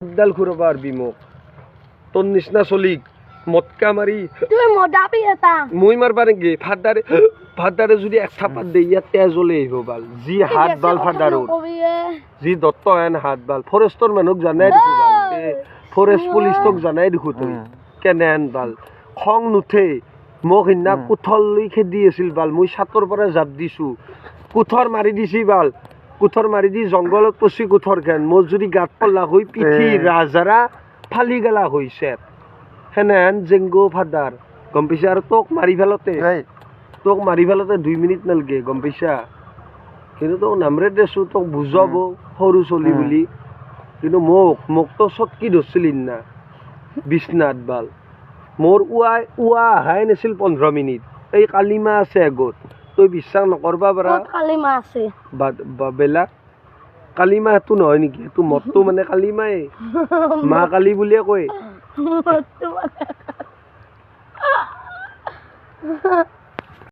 ডাল খুরবার বিমুখ তোর নিচনা চলিক মটকা মারি তুমি মদাবি এটা মই মারবা নাকি ফাদারে যদি এক থাপাত দেই ইয়াত তেজ ওলে আহিব বাল যি হাত বাল ফাদারর যি দত্ত হেন হাত বাল ফরেষ্টর মানুষ জানাই দেখো বাল ফরেষ্ট পুলিশ তোক জানাই দেখো তুই কেনেন বাল খং নুঠে মোক সিদিনা কুঠল লৈ খেদি আছিল বাল মই ছাতৰ পৰা জাপ দিছো কুঠৰ মাৰি দিছি বাল কুঠৰ মাৰি দি জংঘলত পচি কুঠৰ খান মোৰ যদি গাত পল্লা হৈ পিঠি ৰাজাৰা ফালি গেলা হৈছে হেনেন জেংগো ফাদাৰ গম পাইছা আৰু তোক মাৰি ফেলতে 2 মিনিট নালগে গম পাইছা কিন্তু তোক নামৰে দেছো তোক বুজাব সৰু চলি বুলি কিন্তু মোক তো চটকি ধৰছিলি না বিছনাত বাল মোৰ উৱা আহাই নাছিল 15 মিনিট এই কালিমা আছে আগত তই বিশ্বাস নকৰবা পাৰা কালিমা আছে বেলা কালিমা হেতু নহয় নেকি হেতু মতটো মানে কালিমাই মা কালি বুলিয়ে কয়